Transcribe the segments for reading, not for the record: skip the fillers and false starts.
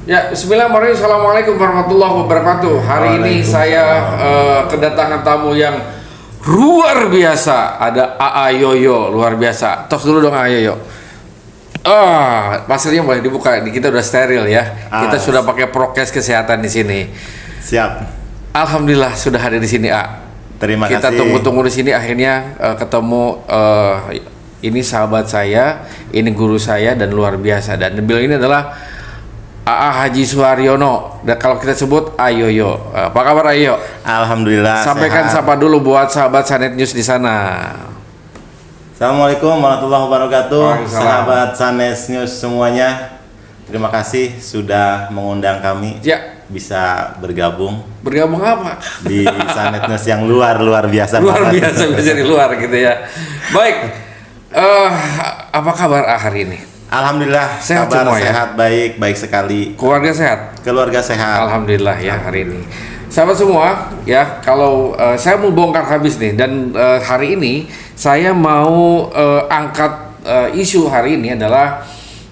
Ya, bismillahirrahmanirrahim. Assalamualaikum warahmatullahi wabarakatuh. Hari ini saya kedatangan tamu yang luar biasa. Ada AA Yoyo, luar biasa. Tos dulu dong AA Yoyo. Pasirnya boleh dibuka. Kita udah steril ya. Kita sudah pakai prokes kesehatan di sini. Siap. Alhamdulillah sudah hadir di sini, A. Terima kasih. Kita tunggu-tunggu di sini akhirnya ketemu. Ini sahabat saya, ini guru saya dan luar biasa. Dan beliau ini adalah AA Haji Suharyono. Dan kalau kita sebut Ayoyo. Apa kabar Ayo? Alhamdulillah. Sampaikan sehat. sapa dulu buat sahabat Sanet News di sana. Assalamualaikum warahmatullahi wabarakatuh. Waalaikumsalam. Sahabat Sanes News semuanya. Terima kasih sudah mengundang kami. Ya. Bisa bergabung Bergabung apa? di Sanet News yang luar biasa. Luar banget. biasa bisa di luar gitu ya. Baik. Apa kabar hari ini? Alhamdulillah. Sehat kabar semua ya? sehat, baik sekali. Keluarga sehat? Keluarga sehat. Alhamdulillah ya hari ini. Sahabat semua ya, kalau saya mau bongkar habis nih dan hari ini saya mau angkat isu hari ini adalah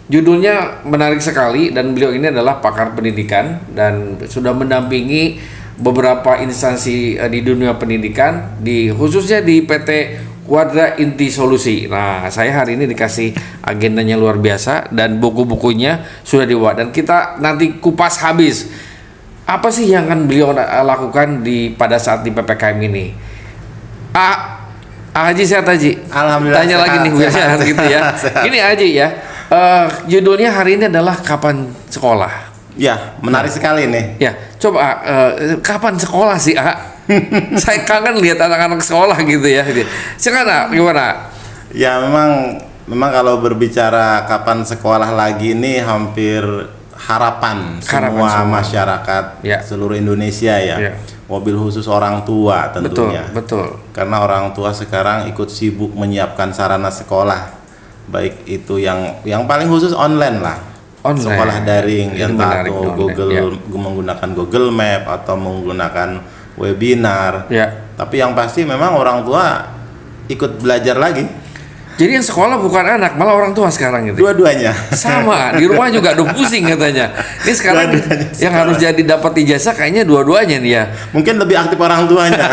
judulnya menarik sekali dan beliau ini adalah pakar pendidikan dan sudah mendampingi beberapa instansi di dunia pendidikan khususnya di PT Quadra Inti Solusi. Nah, saya hari ini dikasih agendanya luar biasa dan buku-bukunya sudah dibuat dan kita nanti kupas habis. Apa sih yang akan beliau lakukan pada saat di PPKM ini? Haji sehat Haji. Alhamdulillah. Tanya sehat, lagi nih sehat, gitu ya. sehat. Ini Haji ya. Judulnya hari ini adalah kapan sekolah. Ya, menarik sekali nih. Ya, coba kapan sekolah sih, Saya kangen lihat anak-anak sekolah gitu ya. Sekarang gimana? Ya memang kalau berbicara kapan sekolah lagi ini hampir harapan semua masyarakat ya. Seluruh Indonesia ya. Ya. Mobil khusus orang tua tentunya. Betul. Karena orang tua sekarang ikut sibuk menyiapkan sarana sekolah. Baik itu yang paling khusus online lah. Online. Sekolah daring entah menggunakan Google Map atau menggunakan webinar. Ya. Tapi yang pasti memang orang tua ikut belajar lagi. Jadi yang sekolah bukan anak, malah orang tua sekarang gitu. Dua-duanya. Sama, di rumah juga udah pusing katanya. Ini sekarang yang harus jadi dapat ijazah kayaknya dua-duanya nih ya. Mungkin lebih aktif orang tuanya.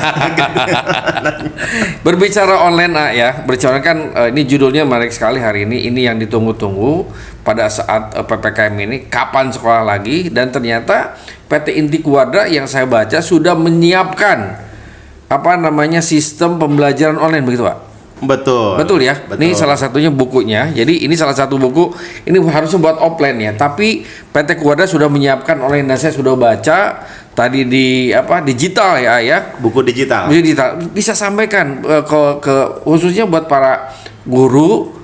Berbicara online ya, berbicara kan ini judulnya menarik sekali hari ini. Ini yang ditunggu-tunggu pada saat PPKM ini, kapan sekolah lagi, dan ternyata PT Inti Quadra yang saya baca sudah menyiapkan sistem pembelajaran online begitu Pak? Betul ya. Betul. Ini salah satunya bukunya. Jadi ini salah satu buku. Ini harusnya buat offline ya. Tapi PT Quadra sudah menyiapkan online dan saya sudah baca tadi di digital ya. Buku digital. Bisa sampaikan ke khususnya buat para guru,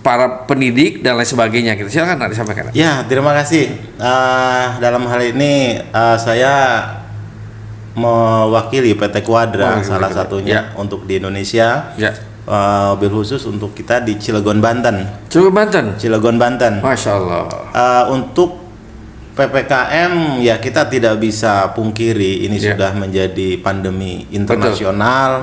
para pendidik dan lain sebagainya gitu. Silakan disampaikan. Ya, terima kasih. Dalam hal ini saya mewakili PT Quadra salah satunya untuk di Indonesia. Ya. Mobil khusus untuk kita di Cilegon, Banten. Cilegon, Banten. Masya Allah. Untuk PPKM ya kita tidak bisa pungkiri ini sudah menjadi pandemi internasional.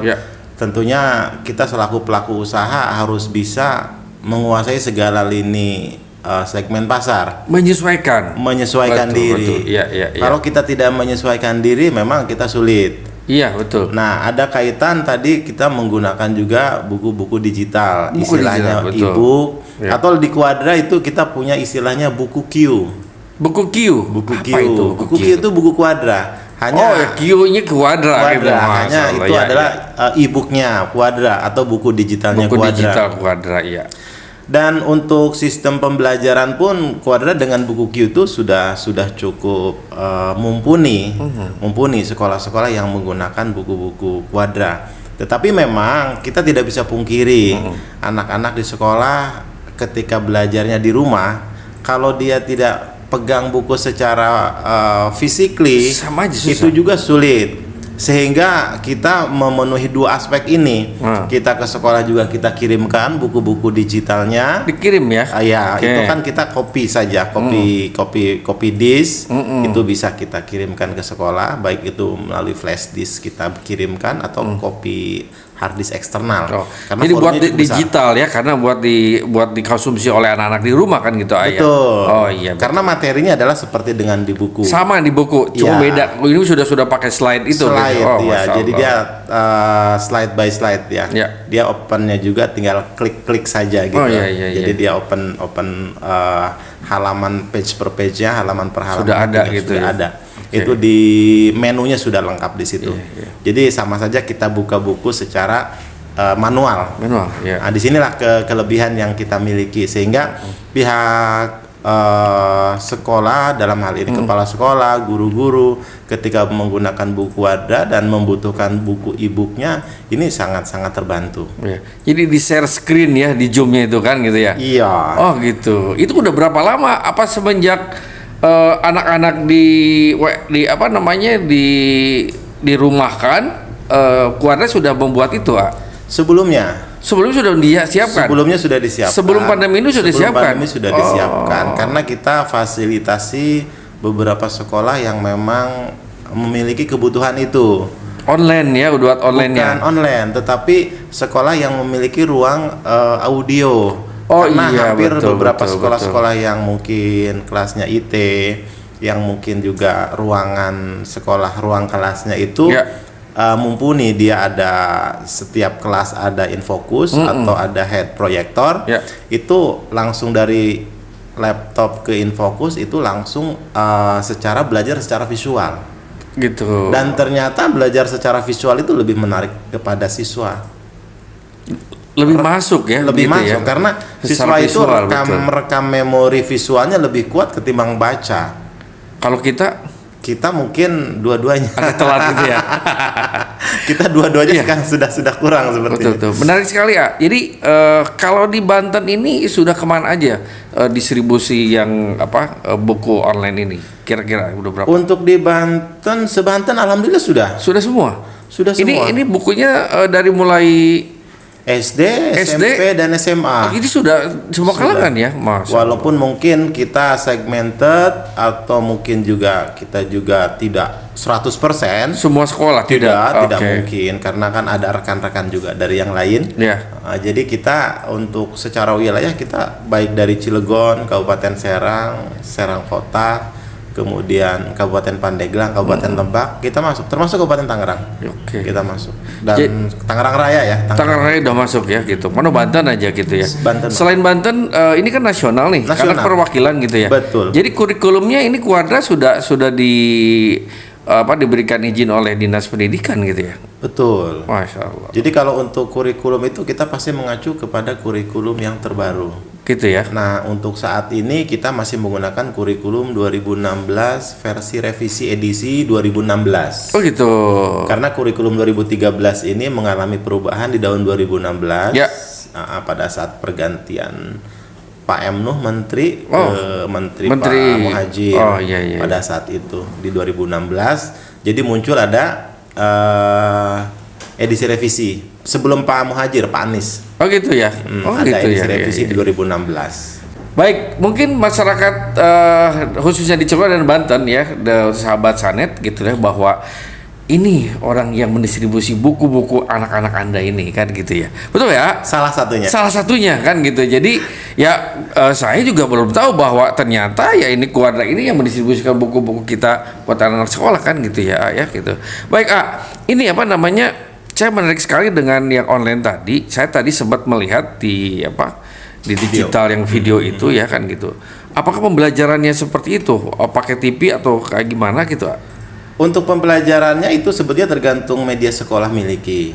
Tentunya kita selaku pelaku usaha harus bisa menguasai segala lini segmen pasar. Menyesuaikan diri. Betul. Kalau kita tidak menyesuaikan diri memang kita sulit. Iya betul. Nah ada kaitan tadi kita menggunakan juga buku-buku digital, istilahnya e-book atau di Quadra itu kita punya istilahnya buku Q. Buku Q. Buku Q itu buku Quadra. Hanya Q-nya Quadra. Gitu. Hanya itu adalah e-booknya Quadra atau buku digitalnya Quadra. Buku digital Quadra iya. Dan untuk sistem pembelajaran pun Quadra dengan buku Q itu sudah cukup mumpuni sekolah-sekolah yang menggunakan buku-buku Quadra. Tetapi memang kita tidak bisa pungkiri anak-anak di sekolah ketika belajarnya di rumah kalau dia tidak pegang buku secara physically itu juga sulit. Sehingga kita memenuhi dua aspek ini. Kita ke sekolah juga kita kirimkan buku-buku digitalnya. Dikirim ya? Itu kan kita copy saja, copy disk itu bisa kita kirimkan ke sekolah, baik itu melalui flash disk kita kirimkan atau copy hard disk eksternal. Karena Jadi buat volumenya cukup besar. digital ya, karena buat dikonsumsi oleh anak-anak di rumah kan gitu ayah. Betul. Oh iya. Karena materinya adalah seperti dengan di buku. Sama di buku, cuma Iya. beda. Ini sudah pakai slide itu. Slide gitu. Oh, ya. Masya Jadi Allah. dia slide by slide ya. Ya. Dia opennya juga tinggal klik-klik saja gitu. Oh, iya. Jadi dia open halaman page per page-nya, halaman per halaman Sudah ada juga gitu sudah ya. ada. Oke. Itu di menunya sudah lengkap di situ. Iya. Jadi sama saja kita buka buku secara manual. Manual, ya. Nah, disinilah kelebihan yang kita miliki sehingga pihak sekolah dalam hal ini kepala sekolah, guru-guru ketika menggunakan buku Quadra dan membutuhkan buku e-booknya ini sangat-sangat terbantu. Ya. Jadi di share screen ya di Zoom-nya itu kan gitu ya. Iya. Oh gitu. Itu udah berapa lama? Apa semenjak anak-anak di apa namanya dirumahkan, Quadra sudah membuat itu, Sebelumnya sudah disiapkan. Sebelumnya sudah disiapkan. Sebelum pandemi ini sudah disiapkan. Pandemi sudah disiapkan karena kita fasilitasi beberapa sekolah yang memang memiliki kebutuhan itu. Online ya, buat online ya. Bukan online, tetapi sekolah yang memiliki ruang audio. Oh Karena iya, hampir betul, beberapa betul, sekolah-sekolah yang mungkin kelasnya IT, yang mungkin juga ruangan sekolah, ruang kelasnya itu Ya. mumpuni, dia ada setiap kelas ada infocus atau ada head projector. Ya. Itu langsung dari laptop ke infocus itu langsung belajar secara visual. Gitu. Dan ternyata belajar secara visual itu lebih menarik kepada siswa. Lebih masuk ya. Lebih gitu masuk ya. karena Secara siswa itu visual, betul. rekam memori visualnya lebih kuat ketimbang baca. Kalau kita mungkin dua-duanya. agak telat gitu ya. Kita dua-duanya Iya. sekarang sudah kurang seperti Betul, itu. betul. Menarik sekali ya. Jadi kalau di Banten ini sudah kemana aja distribusi yang buku online ini? Kira-kira udah berapa? Untuk di Banten, sebanten alhamdulillah sudah. Sudah semua. Sudah semua. Ini bukunya dari mulai SD, SMP dan SMA. ini sudah semua kalangan ya, Mas. Walaupun mungkin kita segmented atau mungkin juga kita juga tidak 100%. Semua sekolah Tidak Oke. mungkin karena kan ada rekan-rekan juga dari yang lain. Ya. Jadi kita untuk secara wilayah kita baik dari Cilegon, Kabupaten Serang, Serang Kota, kemudian Kabupaten Pandeglang, Kabupaten Lebak, kita masuk, termasuk Kabupaten Tangerang. Oke. Kita masuk. Dan Tangerang Raya ya. Tangerang Raya udah masuk ya gitu. Mana Banten aja gitu ya. Banten. Selain Banten ini kan nasional nih, karena Nasional. perwakilan gitu ya. Betul. Jadi kurikulumnya ini Quadra sudah diberikan izin oleh Dinas Pendidikan gitu ya. Betul. Masya Allah. Jadi kalau untuk kurikulum itu kita pasti mengacu kepada kurikulum yang terbaru. Gitu ya. Nah, untuk saat ini kita masih menggunakan kurikulum 2016 versi revisi edisi 2016. Oh gitu. Karena kurikulum 2013 ini mengalami perubahan di tahun 2016 Ya. Pada saat pergantian Pak M. Nuh Menteri Menteri Menteri. Pak Muhajir Oh, iya. pada saat itu di 2016. Jadi muncul ada edisi revisi sebelum Pak Muhajir, Pak Anies. Oh gitu ya. Ada gitu edisi ya. revisi Iya, di 2016. Baik, mungkin masyarakat khususnya di Cilegon dan Banten ya, sahabat Sanet gitu ya, bahwa ini orang yang mendistribusi buku-buku anak-anak Anda ini kan gitu ya. Betul ya? Salah satunya. Salah satunya kan gitu. Jadi ya saya juga belum tahu bahwa ternyata ya ini Quadra ini yang mendistribusikan buku-buku kita buat anak-anak sekolah kan gitu ya, gitu. Baik, ini apa namanya? Saya menarik sekali dengan yang online tadi. Saya tadi sempat melihat di digital yang video itu ya kan gitu. Apakah pembelajarannya seperti itu? Pakai TV atau kayak gimana gitu? Untuk pembelajarannya itu sebetulnya tergantung media sekolah miliki.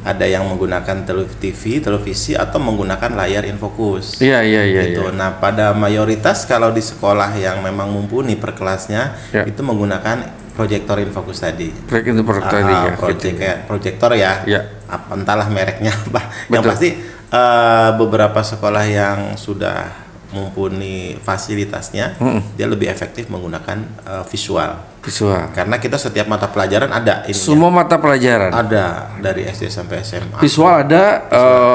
Ada yang menggunakan televisi atau menggunakan layar infocus. Iya. Gitu. Nah, pada mayoritas kalau di sekolah yang memang mumpuni per kelasnya Ya. itu menggunakan proyektor infocus tadi. Proyektor tadi ya. gitu. Proyektor ya. Ya. Apa entahlah mereknya apa. Yang Betul. pasti beberapa sekolah yang sudah mumpuni fasilitasnya dia lebih efektif menggunakan visual. Karena kita setiap mata pelajaran ada ini. Semua mata pelajaran. Ada dari SD sampai SMA. Visual ada,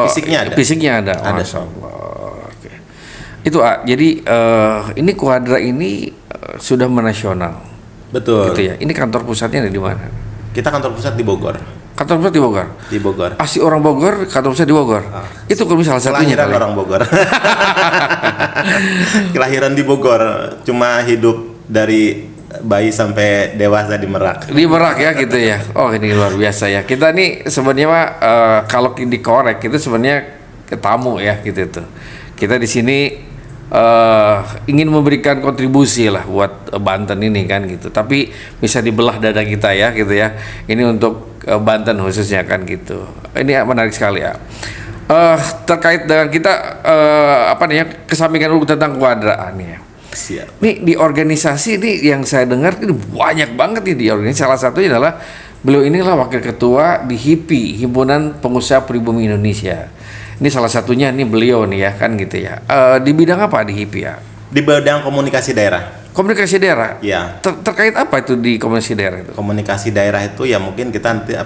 Fisiknya ada. Fisiknya ada. Ada. Masya Allah. Oke. Itu jadi ini Quadra ini sudah menasional. Betul. Gitu ya. Ini kantor pusatnya ada di mana? Kita kantor pusat di Bogor. Kantor pusat di Bogor. Di Bogor. Asli orang Bogor, kantor pusat di Bogor. Itu kalau salah satunya Kelahiran kali. orang Bogor. Kelahiran di Bogor, cuma hidup dari bayi sampai dewasa di Merak. Di Merak ya gitu ya. Oh ini luar biasa ya. Kita nih sebenarnya mah kalau dikorek itu sebenarnya tamu ya gitu tuh. Kita di sini ingin memberikan kontribusi lah buat Banten ini kan gitu. Tapi bisa dibelah dada kita ya gitu ya. Ini untuk Banten khususnya kan gitu. Ini menarik sekali ya. Terkait dengan kita apa nih ya, kesampingan dulu tentang kewadraan ya. Siap. Nih di organisasi ini yang saya dengar ini banyak banget nih di organisasi. Salah satunya adalah beliau inilah wakil ketua di HIPI, Himpunan Pengusaha Pribumi Indonesia. Ini salah satunya nih beliau nih ya kan gitu ya. Di bidang apa di HIPI ya? Di bidang komunikasi daerah. Komunikasi daerah. Ya. Terkait apa itu di komunikasi daerah itu? Komunikasi daerah itu ya mungkin kita nanti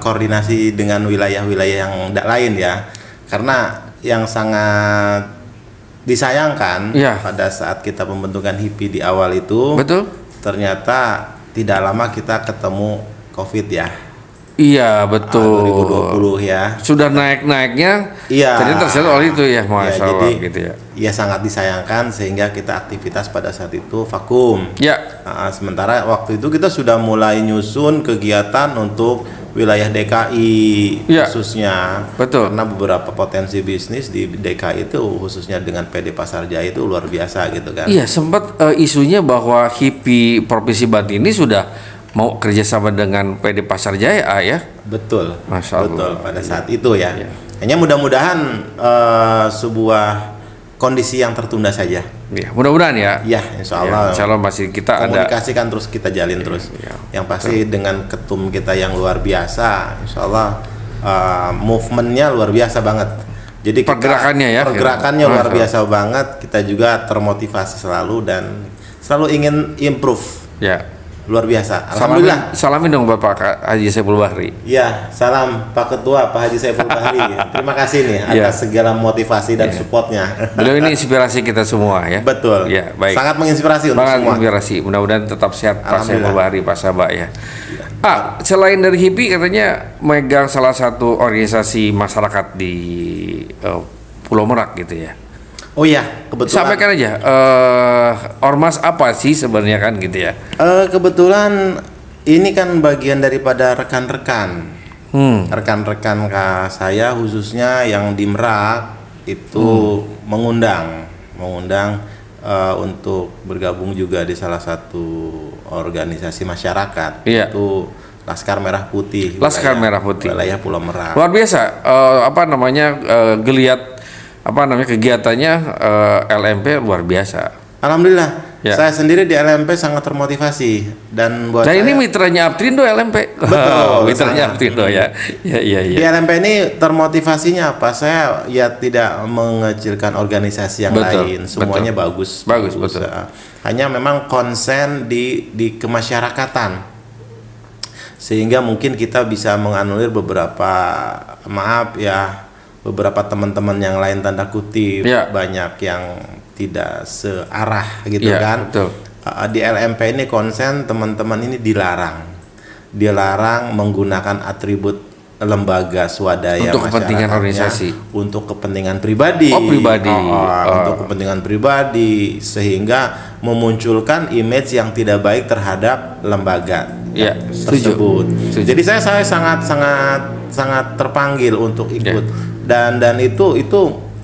koordinasi dengan wilayah-wilayah yang lain ya. Karena yang sangat disayangkan Ya. pada saat kita pembentukan HIPI di awal itu, Betul? ternyata tidak lama kita ketemu COVID ya. Iya betul. 2020 ya. Sudah naik-naiknya. Iya. Ternyata tersedia oleh itu ya, Ya, Mas. jadi gitu ya. ya sangat disayangkan sehingga kita aktivitas pada saat itu vakum. Ya. Sementara waktu itu kita sudah mulai nyusun kegiatan untuk wilayah DKI Ya. khususnya. Betul. Karena beberapa potensi bisnis di DKI itu khususnya dengan PD Pasar Jaya itu luar biasa gitu kan. Iya, sempat isunya bahwa HIPI Provinsi Banten ini sudah mau kerjasama dengan PD Pasar Jaya ya. Betul. Masya Allah. Betul pada saat itu ya. Ya. Hanya mudah-mudahan sebuah kondisi yang tertunda saja. Ya, mudah-mudahan ya. Ya, insya Allah. Ya, insya Allah masih kita ada. Komunikasi kan terus kita jalin terus. ya. Yang pasti dengan ketum kita yang luar biasa, insya Allah movementnya luar biasa banget. Jadi Pergerakannya ya. pergerakannya Ya. luar Masya biasa banget. Kita juga termotivasi selalu dan selalu ingin improve. Ya. Luar biasa. Alhamdulillah. Salamin dong Bapak Haji Saiful Bahri. Ya, salam Pak Ketua Pak Haji Saiful Bahri. Terima kasih nih Ya. atas segala motivasi dan supportnya. Beliau ini inspirasi kita semua ya. Betul. Ya, baik. Sangat menginspirasi untuk Sangat semua. inspirasi. Mudah-mudahan tetap sehat Pak Saiful Alhamdulillah. Bahri, Pak Sabah ya. Selain dari HIPI katanya megang salah satu organisasi masyarakat di Pulau Merak gitu ya. Oh iya, kebetulan. Sampaikan aja ormas apa sih sebenarnya kan gitu ya. Kebetulan ini kan bagian daripada rekan-rekan. Rekan-rekan saya khususnya yang di Merak itu mengundang untuk bergabung juga di salah satu organisasi masyarakat. Iya. Itu Laskar Merah Putih. Laskar wilayah- Merah Putih. Wilayah Pulau Merak. Luar biasa geliat kegiatannya LMP luar biasa. Alhamdulillah. Ya. Saya sendiri di LMP sangat termotivasi dan buat Dan saya ini mitranya Aptrindo LMP. Betul, Mitranya sangat. Aptrindo ya. Iya. di LMP ini termotivasinya apa? Saya ya tidak mengecilkan organisasi yang Betul, lain, semuanya bagus. Bagus, betul. Hanya memang konsen di kemasyarakatan, sehingga mungkin kita bisa menganulir beberapa teman-teman yang lain tanda kutip Ya. banyak yang tidak searah gitu Ya, kan. betul. Di LMP ini konsen teman-teman ini dilarang menggunakan atribut lembaga swadaya Untuk kepentingan masyarakatnya organisasi. untuk kepentingan pribadi. Oh, pribadi. Untuk kepentingan pribadi sehingga memunculkan image yang tidak baik terhadap lembaga Ya, setuju. tersebut. Setuju. Jadi saya sangat terpanggil untuk ikut dan itu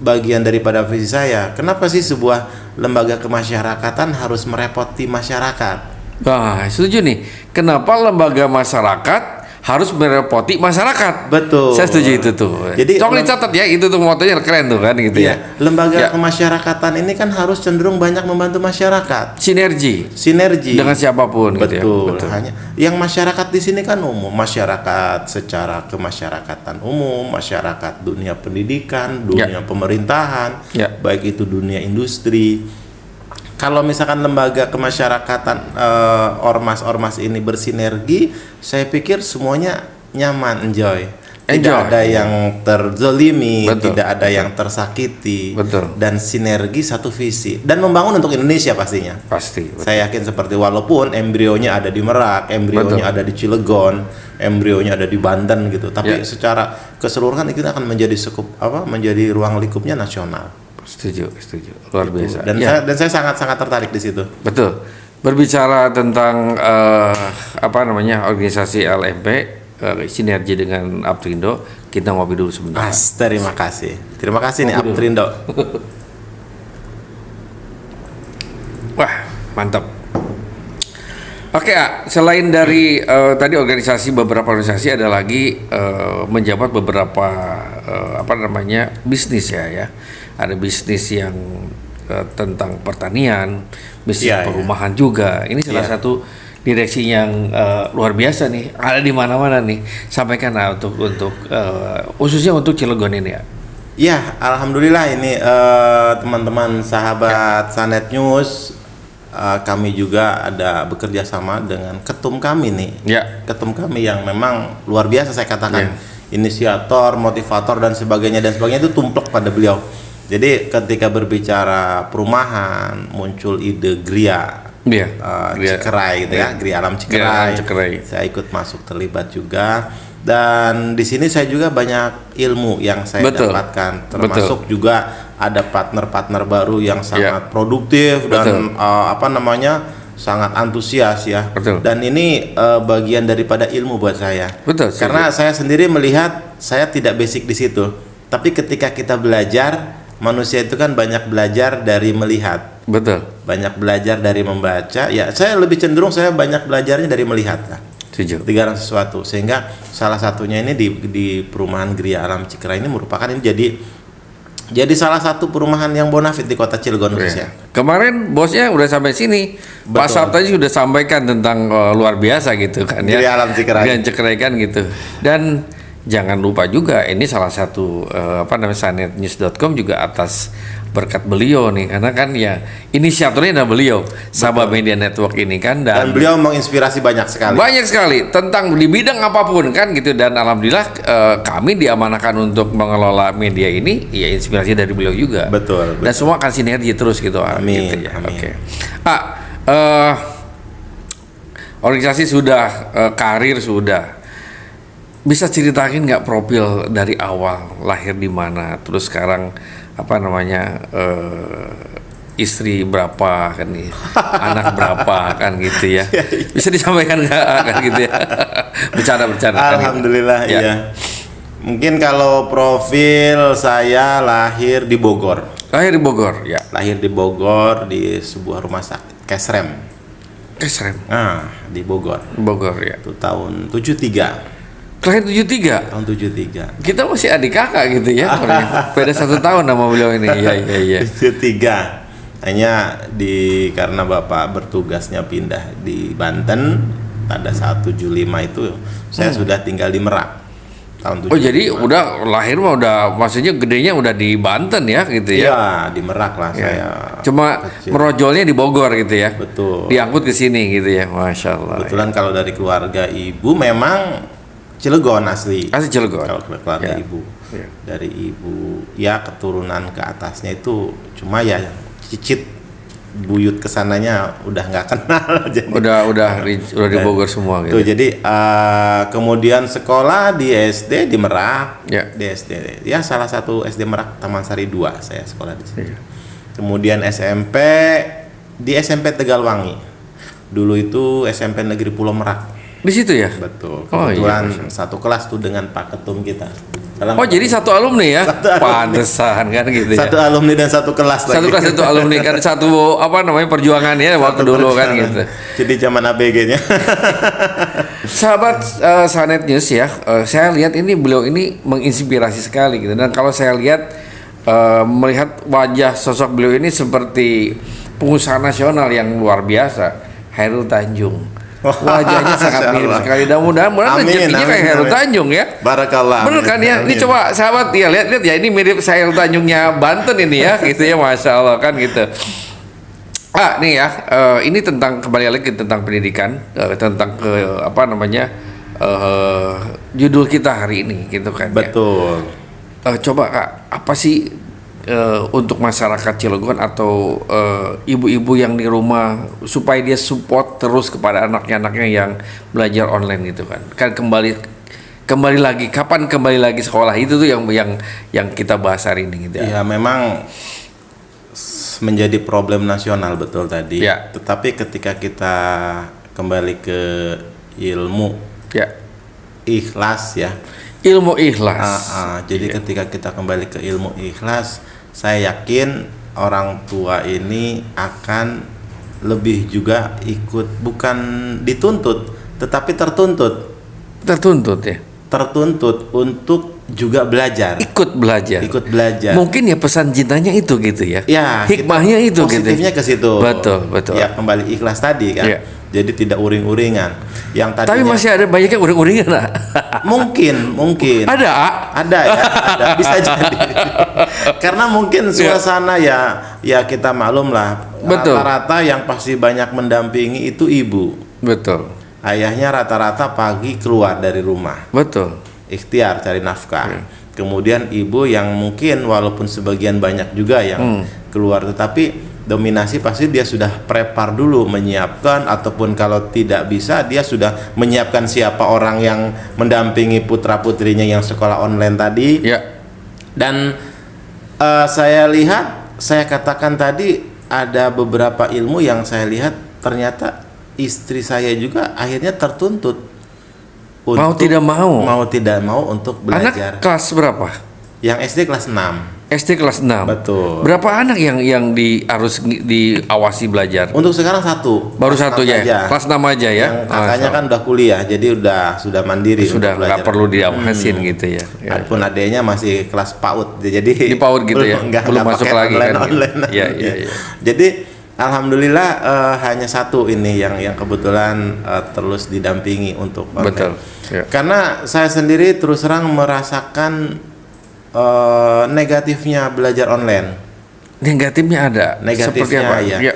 bagian daripada visi saya. Kenapa sih sebuah lembaga kemasyarakatan harus merepoti masyarakat? Nah, setuju nih. Kenapa lembaga masyarakat harus merepoti masyarakat? Betul. Saya setuju itu tuh. Jadi tolong dicatat ya, itu tuh motonya keren tuh kan gitu ya. Iya, lembaga Ya. kemasyarakatan ini kan harus cenderung banyak membantu masyarakat. Sinergi Sinergi dengan siapapun betul. gitu ya. Hanya yang masyarakat di sini kan umum, masyarakat secara kemasyarakatan umum, masyarakat dunia pendidikan, dunia pemerintahan, Ya. baik itu dunia industri. Kalau misalkan lembaga kemasyarakatan ormas-ormas ini bersinergi, saya pikir semuanya nyaman, enjoy. tidak ada yang terzolimi, Betul, tidak ada betul. yang tersakiti, Betul. dan sinergi satu visi dan membangun untuk Indonesia pastinya. Pasti. Betul. Saya yakin seperti walaupun embrionya ada di Merak, embrionya Betul. ada di Cilegon, embrionya ada di Banten gitu, tapi Ya. secara keseluruhan itu akan menjadi menjadi ruang lingkupnya nasional. Setuju. Luar biasa. Dan Ya. saya sangat tertarik di situ. Betul. Berbicara tentang organisasi LMP, sinergi dengan Aptrindo, kita ngopi dulu sebentar. Terima kasih nih Ngopi dulu. Aptrindo. Wah, mantap. Oke, selain dari beberapa organisasi ada lagi menjabat beberapa bisnis ya. Ada bisnis yang tentang pertanian, bisnis Iya, perumahan juga. Ini salah Iya. satu direksi yang luar biasa nih, ada di mana-mana nih. Sampaikan untuk khususnya untuk Cilegon ini ya. Ya, alhamdulillah ini teman-teman sahabat Sanet News, kami juga ada bekerja sama dengan ketum kami nih. Ya. Ketum kami yang memang luar biasa saya katakan. Ya. Inisiator, motivator dan sebagainya itu tumplek pada beliau. Jadi ketika berbicara perumahan, muncul ide Gria. Iya. Cikerai gitu ya, Gria Alam Gria Alam Cikerai. Saya ikut masuk terlibat juga, dan di sini saya juga banyak ilmu yang saya Betul. dapatkan, termasuk juga ada partner-partner baru yang sangat produktif dan sangat antusias ya. Betul. Dan ini bagian daripada ilmu buat saya. Betul. Karena saya sendiri melihat saya tidak basic di situ, tapi ketika kita belajar, manusia itu kan banyak belajar dari melihat. Betul. Banyak belajar dari membaca. Ya, saya lebih cenderung saya banyak belajarnya dari melihat lah. Setuju. Segala sesuatu. Sehingga salah satunya ini di perumahan Gria Alam Cikerai ini merupakan ini jadi salah satu perumahan yang bonafit di Kota Cilegon khususnya. Kemarin bosnya udah sampai sini. Pak Betul. Sabta sudah sampaikan tentang luar biasa gitu kan ya. Gria Alam Cikerai. Gria Cikerai kan gitu. Dan jangan lupa juga ini salah satu sanetnews.com juga atas berkat beliau nih, karena kan ya inisiatornya adalah beliau, Sabah Media Network ini kan, Dan beliau menginspirasi banyak sekali. Tentang di bidang apapun kan gitu, dan alhamdulillah kami diamanahkan untuk mengelola media ini, ya inspirasi dari beliau juga. Betul. Dan semua akan sinergi terus gitu. Amin, Gitu ya. amin. Oke. Organisasi sudah, karir sudah. Bisa ceritakin nggak profil dari awal, lahir di mana, terus sekarang istri berapa kan nih, anak berapa kan gitu ya, bisa disampaikan nggak kan gitu ya. bercanda Alhamdulillah kan, gitu. iya. Mungkin kalau profil saya lahir di Bogor. Lahir di Bogor ya. Lahir di Bogor di sebuah rumah sakit Kesrem. Kesrem. Di Bogor. Bogor ya. Itu tahun 73. Lahir 73. Tahun 73. Kita masih adik kakak gitu ya. Beda 1 tahun nama beliau ini. Iya. 73. Hanya karena Bapak bertugasnya pindah di Banten pada saat 75 itu saya sudah tinggal di Merak. Tahun 75. Oh jadi udah lahir mah udah, maksudnya gedenya udah di Banten ya gitu ya. Iya, di Merak lah Ya. saya. Cuma kecil. merojolnya di Bogor gitu ya. Betul. Diangkut ke sini gitu ya. Masya Allah. Kebetulan kalau dari keluarga ibu memang Cilegon asli. Asli Cilegon. Kalau keluarga Ya. ibu. Ya. Dari ibu ya keturunan ke atasnya itu cuma ya cicit buyut kesananya udah nggak kenal. Jadi Udah di Bogor semua tuh, gitu. jadi kemudian sekolah di SD di Merak. Ya. Di SD ya salah satu SD Merak Taman Sari 2 saya sekolah di situ. Iya. Kemudian SMP di SMP Tegalwangi. Dulu itu SMP Negeri Pulau Merak. Di situ ya. Betul. Oh, iya, Kebetulan satu kelas tuh dengan Pak Ketum kita. Oh jadi satu alumni ya. Satu alumni. Pantesan kan gitu Satu ya. alumni dan satu kelas lagi. Satu kelas satu alumni kan, satu perjuangan ya waktu dulu kan gitu. Jadi zaman ABG-nya. Sahabat Sanet News ya, saya lihat ini beliau ini menginspirasi sekali gitu. Dan kalau saya lihat melihat wajah sosok beliau ini seperti pengusaha nasional yang luar biasa, Hairul Tanjung. Wajahnya sangat mirip sekali. Dan mudah-mudahan rezekinya kayak Hairul Tanjung ya. Barakallah. Bener kan ya? Ini coba sahabat ya lihat ya, ini mirip Hairul Tanjungnya Banten ini ya, gitu ya, Masya Allah kan gitu. Nih ya, ini kembali lagi tentang pendidikan, tentang judul kita hari ini gitu kan. Betul. Ya. Coba Kak, apa sih untuk masyarakat Cilegon atau ibu-ibu yang di rumah supaya dia support terus kepada anaknya yang belajar online gitu kan. Kan kembali lagi, kapan kembali lagi sekolah, itu tuh yang kita bahas hari ini gitu ya. Ya memang menjadi problem nasional, betul tadi. Ya. Tetapi ketika kita kembali ke ilmu, Ya. ikhlas ya. Ilmu ikhlas. Jadi ketika kita kembali ke ilmu ikhlas, saya yakin orang tua ini akan lebih juga ikut, bukan dituntut, tetapi tertuntut. Tertuntut ya. Tertuntut untuk juga belajar. Ikut belajar. Ikut belajar. Mungkin ya pesan cintanya itu gitu ya. Ya, hikmahnya itu gitu. positifnya ke situ. Betul. Ya, kembali ikhlas tadi kan. Ya. Jadi tidak uring-uringan. Yang tadinya Tapi masih ada banyak yang uring-uringan lah. mungkin Ada ya, ada bisa jadi. Karena mungkin suasana ya kita maklum lah. Betul. Rata-rata yang pasti banyak mendampingi itu ibu. Betul. Ayahnya rata-rata pagi keluar dari rumah. Betul. Ikhtiar cari nafkah. Kemudian ibu yang mungkin walaupun sebagian banyak juga yang keluar, tetapi dominasi pasti dia sudah prepare dulu, menyiapkan, ataupun kalau tidak bisa dia sudah menyiapkan siapa orang yang mendampingi putra putrinya yang sekolah online tadi. Ya. Dan saya katakan tadi ada beberapa ilmu yang saya lihat ternyata istri saya juga akhirnya tertuntut untuk Mau tidak mau untuk Anak belajar. kelas berapa? Yang SD kelas 6. SD kelas 6. Betul. Berapa anak yang harus diawasi belajar? Untuk sekarang satu. Baru Kelas satu 6 ya. aja. Kelas 6 aja ya. Yang kakaknya kan udah kuliah, jadi sudah mandiri. Sudah untuk nggak belajar. perlu diawasin gitu ya. Adapun adeknya masih kelas PAUD, jadi Di PAUD gitu ya. Belum masuk pakai lagi kan. online. Iya. Jadi alhamdulillah hanya satu ini yang kebetulan terus didampingi untuk online. Betul. Ya. Karena saya sendiri terus terang merasakan negatifnya belajar online. Negatifnya ada. Negatifnya, seperti apa? ya. Ya,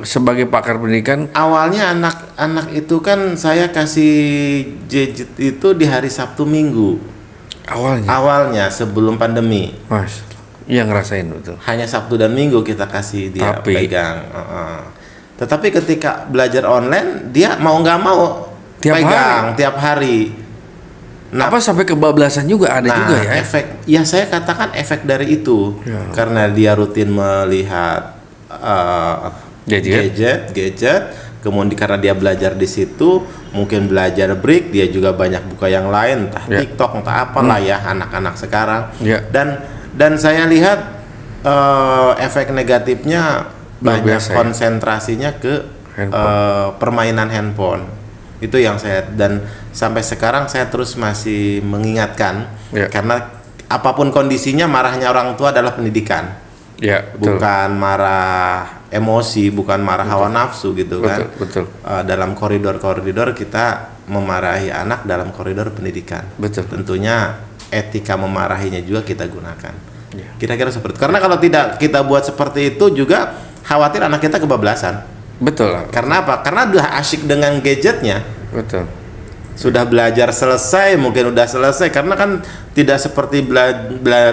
sebagai pakar pendidikan. Awalnya anak-anak itu kan saya kasih gadget itu di hari Sabtu Minggu. Awalnya sebelum pandemi. Mas, yang ngerasain betul. Hanya Sabtu dan Minggu kita kasih dia pegang. Tetapi ketika belajar online dia mau nggak mau pegang tiap hari. Nah, apa sampai kebablasan juga ada juga ya? Efek, ya saya katakan efek dari itu karena dia rutin melihat gadget, kemudian karena dia belajar di situ, mungkin belajar break, dia juga banyak buka yang lain, entah TikTok, entah apalah ya anak-anak sekarang. Dan saya lihat efek negatifnya banyak konsentrasinya ke permainan handphone. Itu yang dan sampai sekarang saya terus masih mengingatkan karena apapun kondisinya marahnya orang tua adalah pendidikan. Bukan marah emosi, bukan marah hawa nafsu gitu kan. Dalam koridor-koridor kita memarahi anak dalam koridor pendidikan. Tentunya etika memarahinya juga kita gunakan. Kira-kira seperti itu. Karena kalau tidak kita buat seperti itu juga khawatir anak kita kebablasan. Karena apa? Karena udah asyik dengan gadgetnya. Sudah belajar selesai, mungkin udah selesai. Karena kan tidak seperti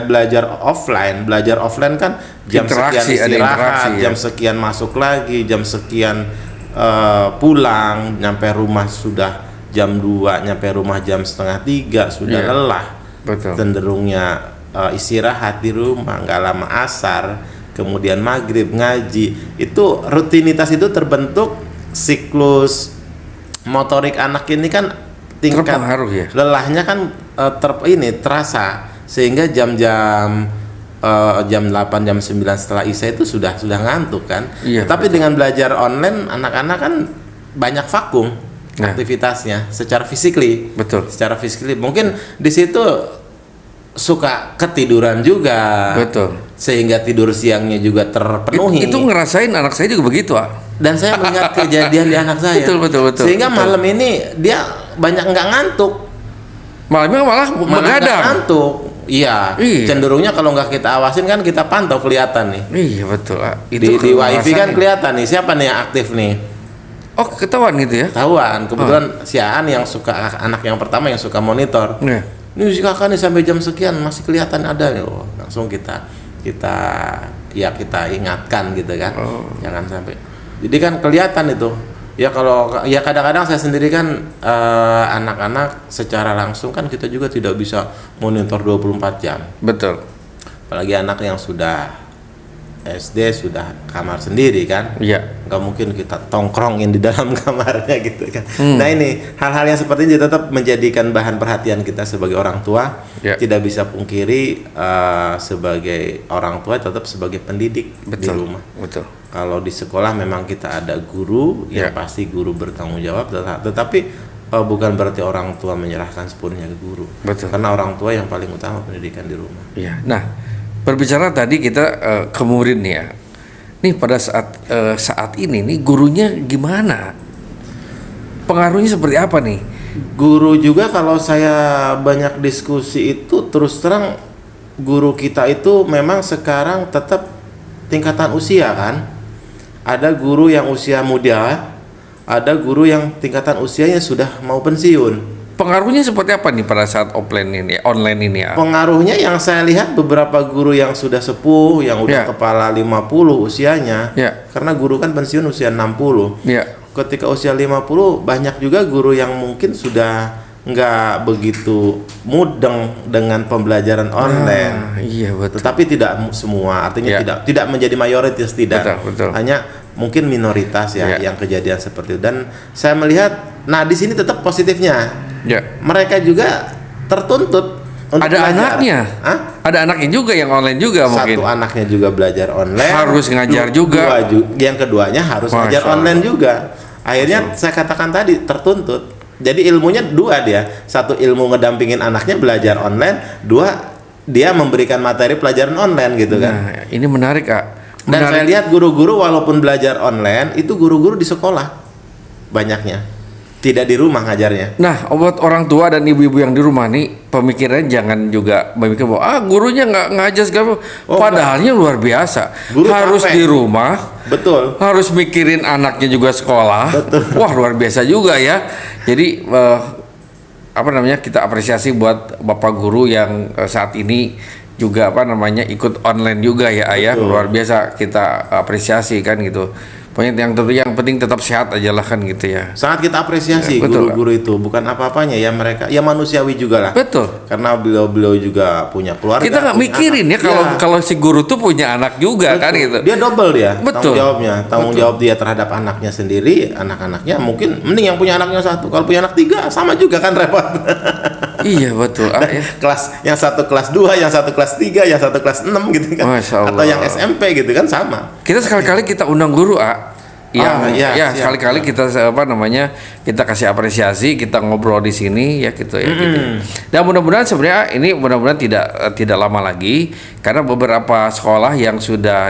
belajar offline. Belajar offline kan jam sekian istirahat, jam sekian masuk lagi, jam sekian pulang, nyampe rumah sudah jam 2, nyampe rumah jam setengah 3, sudah lelah. Cenderungnya istirahat di rumah, nggak lama asar. Kemudian maghrib ngaji, itu rutinitas itu terbentuk, siklus motorik anak ini kan tingkat lelahnya kan terasa, sehingga jam 8 jam 9 setelah isya itu sudah ngantuk kan. Tapi dengan belajar online anak-anak kan banyak vakum aktivitasnya secara fisikly. Secara fisikly mungkin di situ suka ketiduran juga. Sehingga tidur siangnya juga terpenuhi. Itu ngerasain anak saya juga begitu, Dan saya melihat kejadian di anak saya. Betul. Sehingga malam ini dia banyak nggak ngantuk. Malah begadang. Ngantuk. Iya. Cenderungnya kalau nggak kita awasin kan kita pantau kelihatan nih. Iya betul. Di wifi kan kelihatan nih siapa nih yang aktif nih. Oh, ketahuan gitu ya? Ketahuan. Kebetulan si Aan yang suka, anak yang pertama yang suka monitor. Iya. Ini si kakak nih sampai jam sekian masih kelihatan ada nih. Oh, langsung kita ingatkan gitu kan. Jangan sampai. Jadi kan kelihatan itu. Ya kalau ya kadang-kadang saya sendiri kan anak-anak secara langsung kan kita juga tidak bisa monitor 24 jam. Betul. Apalagi anak yang sudah SD sudah kamar sendiri kan. Iya. Nggak mungkin kita tongkrongin di dalam kamarnya gitu kan. Nah ini hal-hal yang seperti ini tetap menjadikan bahan perhatian kita sebagai orang tua. Ya. Tidak bisa pungkiri sebagai orang tua tetap sebagai pendidik di rumah. Betul. Kalau di sekolah memang kita ada guru, yang pasti guru bertanggung jawab, tetapi bukan berarti orang tua menyerahkan sepenuhnya ke guru. Betul. Karena orang tua yang paling utama pendidikan di rumah. Iya. Nah, berbicara tadi kita ke murid nih ya. Nih pada saat ini nih gurunya gimana? Pengaruhnya seperti apa nih? Guru juga kalau saya banyak diskusi itu terus terang guru kita itu memang sekarang tetap tingkatan usia kan. Ada guru yang usia muda, ada guru yang tingkatan usianya sudah mau pensiun. Pengaruhnya seperti apa nih pada saat online ini ya? Pengaruhnya yang saya lihat beberapa guru yang sudah sepuh, yang udah kepala 50 usianya, karena guru kan pensiun usia 60. Ketika usia 50 banyak juga guru yang mungkin sudah nggak begitu mudeng dengan pembelajaran online. Iya betul. Tetapi tidak semua, artinya tidak menjadi mayoritas, tidak. Betul. Hanya mungkin minoritas yang kejadian seperti itu. Dan saya melihat, nah di sini tetap positifnya. Mereka juga tertuntut untuk ada belajar. Anaknya. Ada anaknya juga yang online juga mungkin. Satu anaknya juga belajar online. Harus ngajar juga. Yang keduanya harus ngajar online juga. Akhirnya saya katakan tadi tertuntut. Jadi ilmunya dua dia. Satu ilmu ngedampingin anaknya belajar online, dua dia memberikan materi pelajaran online gitu kan. Nah, ini menarik, Kak. Dan saya lihat guru-guru walaupun belajar online itu guru-guru di sekolah banyaknya. Tidak di rumah ngajarnya. Nah, buat orang tua dan ibu-ibu yang di rumah nih, pemikirannya jangan juga memikir bahwa gurunya nggak ngajar segala. Padahalnya luar biasa. Guru harus di rumah. Betul. Harus mikirin anaknya juga sekolah. Betul. Wah, luar biasa juga ya. Jadi kita apresiasi buat Bapak guru yang saat ini juga ikut online juga ya Ayah. Luar biasa kita apresiasi kan gitu. Pokoknya yang penting tetap sehat aja lah kan gitu ya. Sangat kita apresiasi guru-guru itu, bukan apa-apanya ya, mereka ya manusiawi juga lah. Betul. Karena beliau juga punya keluarga. Kita nggak mikirin ya kalau si guru tuh punya anak juga kan gitu. Dia double dia tanggung jawab dia terhadap anaknya sendiri, anak-anaknya mungkin mending yang punya anaknya satu. Kalau punya anak 3 sama juga kan repot. Iya betul. Kelas yang satu kelas 2, yang satu kelas 3, yang satu kelas 6 gitu kan. Atau yang SMP gitu kan sama. Kita sekali-kali kita undang guru sekali-kali kita kita kasih apresiasi, kita ngobrol di sini ya gitu ya. Gitu. Dan mudah-mudahan sebenarnya ini tidak lama lagi karena beberapa sekolah yang sudah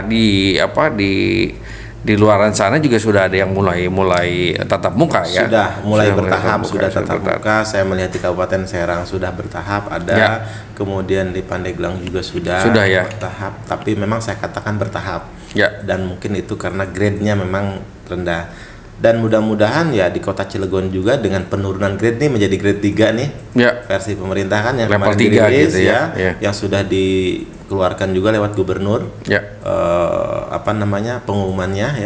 di luaran sana juga sudah ada yang mulai tatap muka ya. Sudah mulai bertahap, sudah tatap muka. Saya melihat di Kabupaten Serang sudah bertahap ada, kemudian di Pandeglang juga sudah bertahap. Tapi memang saya katakan bertahap. Dan mungkin itu karena grade-nya memang rendah. Dan mudah-mudahan ya di Kota Cilegon juga dengan penurunan grade nih menjadi grade 3 nih. Versi pemerintah kan yang level kemarin dirilis gitu yang sudah dikeluarkan juga lewat gubernur. Pengumumannya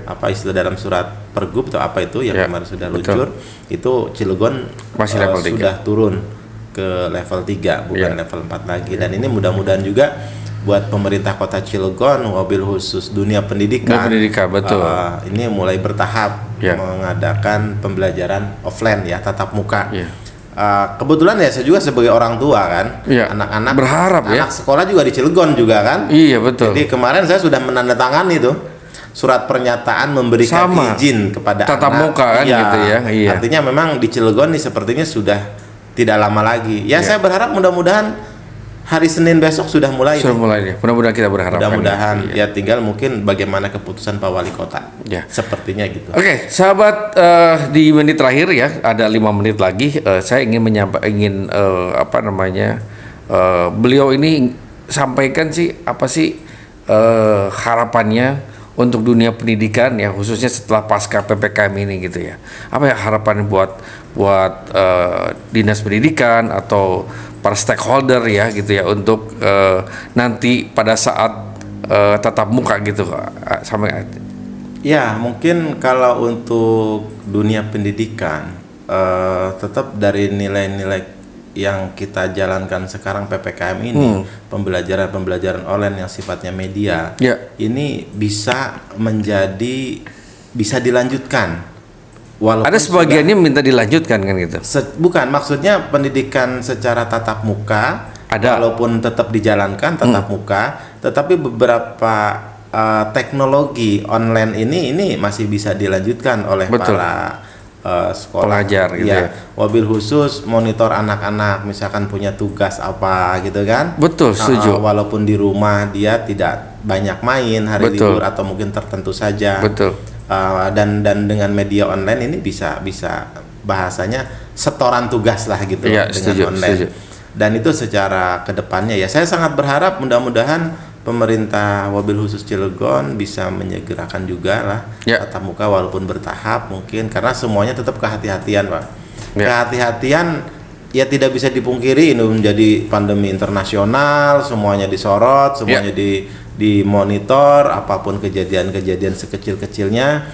apa istilah dalam surat pergub atau apa itu yang kemarin sudah luncur. Itu Cilegon masih level 3. Sudah turun ke level 3 bukan level 4 lagi. Dan ini mudah-mudahan juga buat pemerintah Kota Cilegon, wabil khusus dunia pendidikan, betul. Ini mulai bertahap mengadakan pembelajaran offline ya, tatap muka. Kebetulan ya saya juga sebagai orang tua kan, anak-anak berharap anak sekolah juga di Cilegon juga kan. Iya betul. Jadi kemarin saya sudah menandatangani itu surat pernyataan memberikan izin kepada tatap anak muka kan gitu ya. Artinya memang di Cilegon nih sepertinya sudah tidak lama lagi. Saya berharap mudah-mudahan hari Senin besok sudah mulai. Mudah-mudahan kita berharap. Mudah-mudahan ya tinggal mungkin bagaimana keputusan Pak Wali Kota. Sepertinya gitu. Oke, sahabat, di menit terakhir ya, ada 5 menit lagi. Saya ingin beliau ini sampaikan sih apa sih harapannya untuk dunia pendidikan ya, khususnya setelah pasca PPKM ini gitu ya. Apa ya harapan buat dinas pendidikan atau para stakeholder ya gitu ya untuk nanti pada saat tatap muka gitu sampai ya mungkin kalau untuk dunia pendidikan tetap dari nilai-nilai yang kita jalankan sekarang PPKM ini, pembelajaran online yang sifatnya media, ini bisa dilanjutkan. Walaupun ada sebagiannya minta dilanjutkan kan gitu. Bukan, maksudnya pendidikan secara tatap muka ada, walaupun tetap dijalankan tatap muka, tetapi beberapa teknologi online ini masih bisa dilanjutkan oleh para sekolah pelajar gitu ya. Wabil khusus monitor anak-anak misalkan punya tugas apa gitu kan. Betul, setuju. Walaupun di rumah dia tidak banyak main hari libur atau mungkin tertentu saja. Betul. Dan dengan media online ini bisa bahasanya setoran tugas lah gitu dengan online. Setuju. Dan itu secara kedepannya ya saya sangat berharap mudah-mudahan pemerintah wabil khusus Cilegon bisa menyegerakan juga lah tatap muka walaupun bertahap mungkin, karena semuanya tetap kehati-hatian Pak. Kehati-hatian ya tidak bisa dipungkiri, ini menjadi pandemi internasional, semuanya disorot, semuanya dimonitor, apapun kejadian-kejadian sekecil-kecilnya,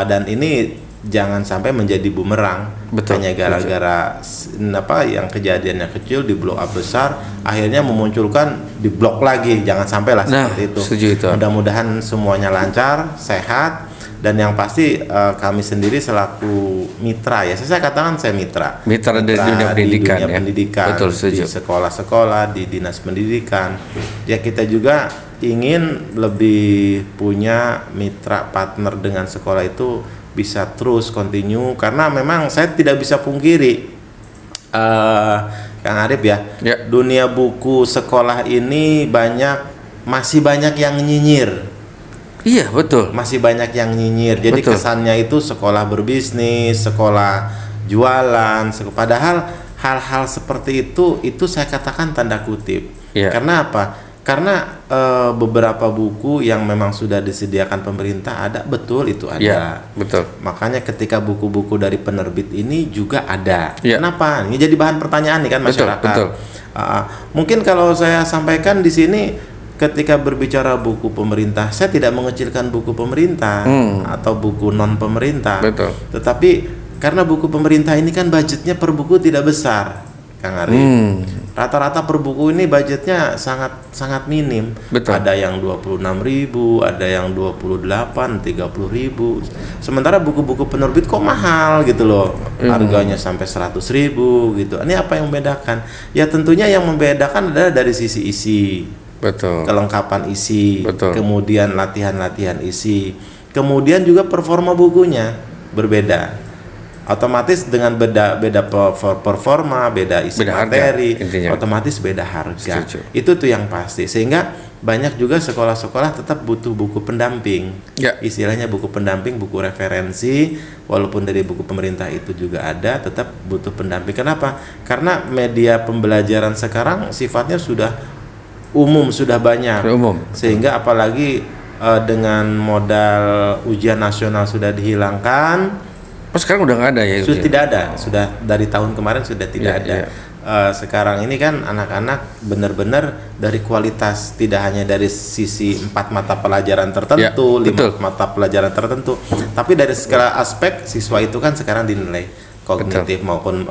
dan ini jangan sampai menjadi bumerang. Hanya gara-gara yang kejadiannya kecil di blow up besar akhirnya memunculkan di blok lagi, jangan sampai lah seperti itu. Mudah-mudahan semuanya lancar, sehat, dan yang pasti kami sendiri selaku mitra ya, saya katakan saya mitra dari dunia pendidikan, Betul, di sekolah-sekolah, di dinas pendidikan ya, kita juga ingin lebih punya mitra partner dengan sekolah itu bisa terus continue, karena memang saya tidak bisa pungkiri Kang Arif ya, dunia buku sekolah ini masih banyak yang nyinyir. Iya betul. Masih banyak yang nyinyir. Jadi kesannya itu sekolah berbisnis, sekolah jualan. Padahal hal-hal seperti itu saya katakan tanda kutip. Karena apa? Karena beberapa buku yang memang sudah disediakan pemerintah ada, betul itu ada. Betul. Makanya ketika buku-buku dari penerbit ini juga ada. Kenapa? Ini jadi bahan pertanyaan nih kan masyarakat. Betul. Mungkin kalau saya sampaikan di sini, ketika berbicara buku pemerintah, saya tidak mengecilkan buku pemerintah atau buku non pemerintah. Tetapi karena buku pemerintah ini kan budgetnya per buku tidak besar, Kang Arif. Rata-rata per buku ini budgetnya sangat minim. Ada yang 26.000, ada yang 28, 30.000. Sementara buku-buku penerbit kok mahal gitu loh. Harganya sampai 100.000 gitu. Ini apa yang membedakan? Ya tentunya yang membedakan adalah dari sisi isi. Kelengkapan isi, kemudian latihan-latihan isi, kemudian juga performa bukunya berbeda. Otomatis dengan beda performa, beda isi materi, otomatis beda harga. Itu tuh yang pasti. Sehingga banyak juga sekolah-sekolah tetap butuh buku pendamping. Istilahnya buku pendamping, buku referensi, walaupun dari buku pemerintah itu juga ada, tetap butuh pendamping. Kenapa? Karena media pembelajaran sekarang sifatnya sudah umum, sudah banyak. Sehingga apalagi dengan modal ujian nasional sudah dihilangkan. Sekarang udah nggak ada ya? Sudah tidak ada, sudah dari tahun kemarin sudah tidak ada. Sekarang ini kan anak-anak benar-benar dari kualitas, tidak hanya dari sisi 4 mata pelajaran tertentu, 5 mata pelajaran tertentu, tapi dari segala aspek siswa itu kan sekarang dinilai kognitif maupun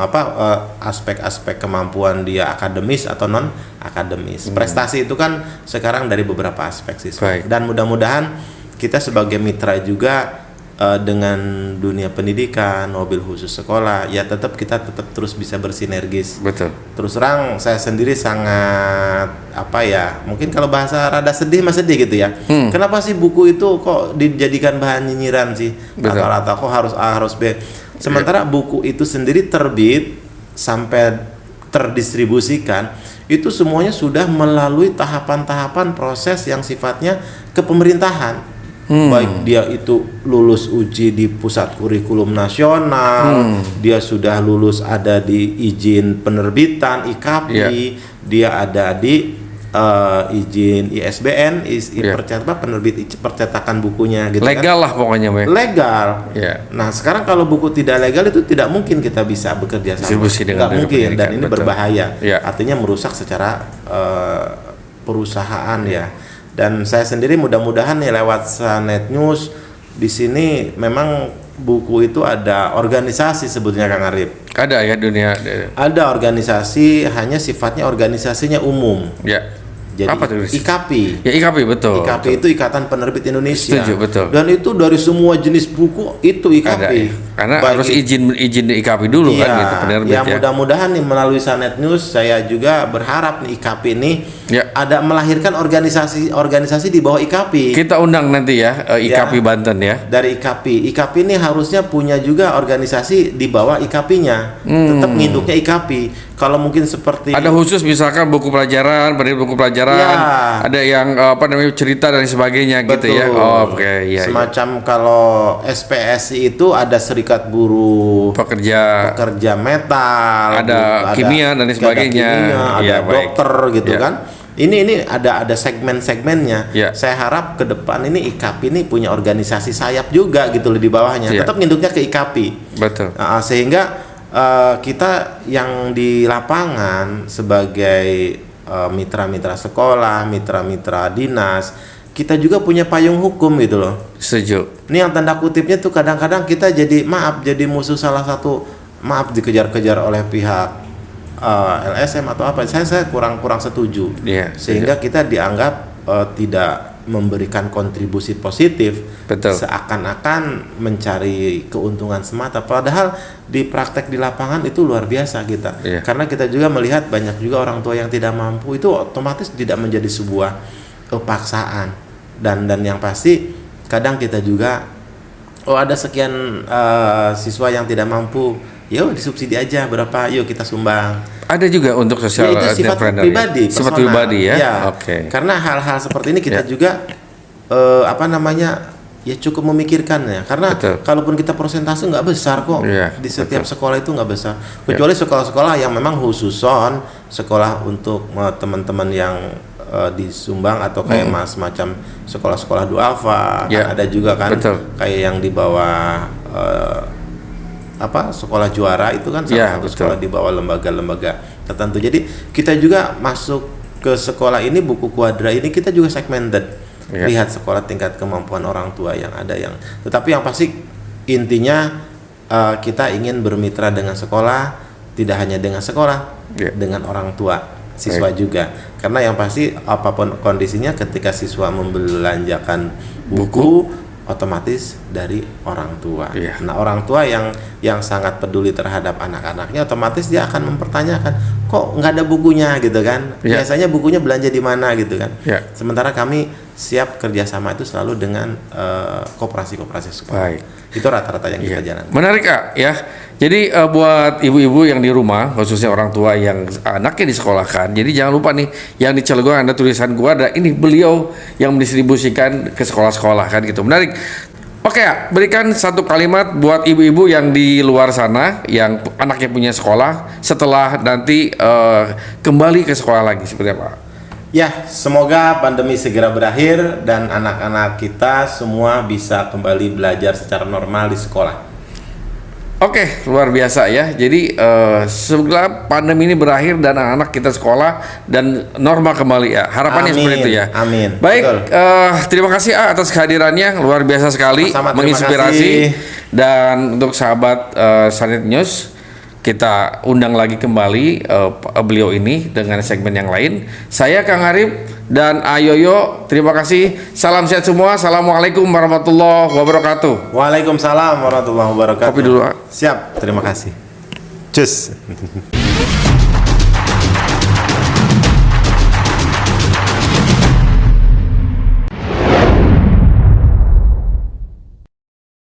aspek-aspek kemampuan dia akademis atau non akademis. Prestasi itu kan sekarang dari beberapa aspek siswa. Dan mudah-mudahan kita sebagai mitra juga dengan dunia pendidikan, wabil khusus sekolah, ya kita tetap terus bisa bersinergis. Terus terang saya sendiri sangat mungkin kalau bahasa rada sedih gitu ya. Kenapa sih buku itu kok dijadikan bahan nyinyiran sih? Rata-rata kok harus A harus B. Sementara buku itu sendiri terbit sampai terdistribusikan itu semuanya sudah melalui tahapan-tahapan proses yang sifatnya kepemerintahan. Baik dia itu lulus uji di pusat kurikulum nasional, dia sudah lulus ada di izin penerbitan IKAPI, dia ada di izin ISBN, penerbit percetakan bukunya gitu legal kan. lah pokoknya, Mbak. Legal. Ya. Nah, sekarang kalau buku tidak legal itu tidak mungkin kita bisa bekerja sama. Distribusi dengan Nggak mungkin, dan ini betul. berbahaya. Ya. Artinya merusak secara perusahaan ya. Dan saya sendiri mudah-mudahan nih lewat Sanet News di sini memang buku itu ada organisasi sebetulnya Kang Arif. Ada ya dunia. Ada organisasi, hanya sifatnya organisasinya umum. Ya. Jadi Apa tuh? IKAPI. Ya IKAPI betul. IKAPI betul. itu Ikatan Penerbit Indonesia. Setuju, betul. Dan itu dari semua jenis buku itu IKAPI. Ada, ya. Karena harus izin IKAPI dulu iya, kan gitu penerbit ya. Mudah-mudahan nih melalui Sanet News saya juga berharap nih IKAPI ini ada melahirkan organisasi di bawah IKAPI. Kita undang nanti ya IKAPI Banten ya. Dari IKAPI. IKAPI ini harusnya punya juga organisasi di bawah IKAPI-nya. Tetap nginduknya IKAPI. Kalau mungkin seperti ada khusus misalkan buku pelajaran, penerbit buku pelajaran, ada yang cerita dan sebagainya. Betul. Gitu ya. Oke, ya. Semacam kalau SPSI itu ada serikat buruh pekerja metal, ada kimia dan sebagainya, ada dokter gitu kan. Ini ada segmen-segmennya. Saya harap ke depan ini IKAPI ini punya organisasi sayap juga gitu loh di bawahnya. Tetap nginduknya ke IKAPI. Betul. Sehingga kita yang di lapangan sebagai mitra-mitra sekolah, mitra-mitra dinas, kita juga punya payung hukum gitu loh. Setuju. Ini yang tanda kutipnya tuh kadang-kadang kita jadi musuh salah satu, dikejar-kejar oleh pihak LSM atau apa. Saya kurang setuju. Sehingga kita dianggap tidak memberikan kontribusi positif. Betul. Seakan-akan mencari keuntungan semata, padahal di praktek di lapangan itu luar biasa kita. Karena kita juga melihat banyak juga orang tua yang tidak mampu, itu otomatis tidak menjadi sebuah paksaan. Dan yang pasti kadang kita juga ada sekian siswa yang tidak mampu, yuk disubsidi aja berapa, yuk kita sumbang. Ada juga untuk sosial itu sifat pribadi, sifat pribadi ya. Oke. Karena hal-hal seperti ini kita juga cukup memikirkan ya. Karena kalaupun kita persentase nggak besar kok di setiap sekolah itu nggak besar. Kecuali sekolah-sekolah yang memang khususon sekolah untuk teman-teman yang disumbang atau kayak macam sekolah-sekolah duafa kan ada juga kan. Kayak yang di bawah sekolah juara itu kan salah satu sekolah di bawah lembaga-lembaga tertentu. Jadi kita juga masuk ke sekolah ini, buku kuadra ini kita juga segmented. Lihat sekolah tingkat kemampuan orang tua yang ada tetapi yang pasti intinya kita ingin bermitra dengan sekolah, tidak hanya dengan sekolah, dengan orang tua siswa juga. Karena yang pasti apapun kondisinya ketika siswa membelanjakan buku otomatis dari orang tua. Nah, orang tua yang sangat peduli terhadap anak-anaknya, otomatis dia akan mempertanyakan, kok nggak ada bukunya gitu kan? Biasanya bukunya belanja di mana gitu kan? Sementara kami siap kerjasama itu selalu dengan koperasi-koperasi sekolah. Itu rata-rata yang kita jalankan. Menarik Kak ya. Jadi buat ibu-ibu yang di rumah, khususnya orang tua yang anaknya disekolahkan, jadi jangan lupa nih yang di Cilegon ada tulisan Kuadra, ini beliau yang mendistribusikan ke sekolah-sekolah kan gitu. Menarik. Oke ya, berikan satu kalimat buat ibu-ibu yang di luar sana yang anaknya punya sekolah setelah nanti kembali ke sekolah lagi, seperti apa? Ya, semoga pandemi segera berakhir dan anak-anak kita semua bisa kembali belajar secara normal di sekolah. Oke, luar biasa ya. Jadi setelah pandemi ini berakhir dan anak-anak kita sekolah dan normal kembali ya. Harapannya seperti itu ya. Amin. Baik, terima kasih atas kehadirannya, luar biasa sekali, menginspirasi. Dan untuk sahabat Sanet News, kita undang lagi kembali beliau ini dengan segmen yang lain. Saya Kang Arif dan Ayoyo, terima kasih. Salam sehat semua. Assalamualaikum warahmatullahi wabarakatuh. Waalaikumsalam warahmatullahi wabarakatuh. Kopi dulu. Siap, terima kasih. Cus.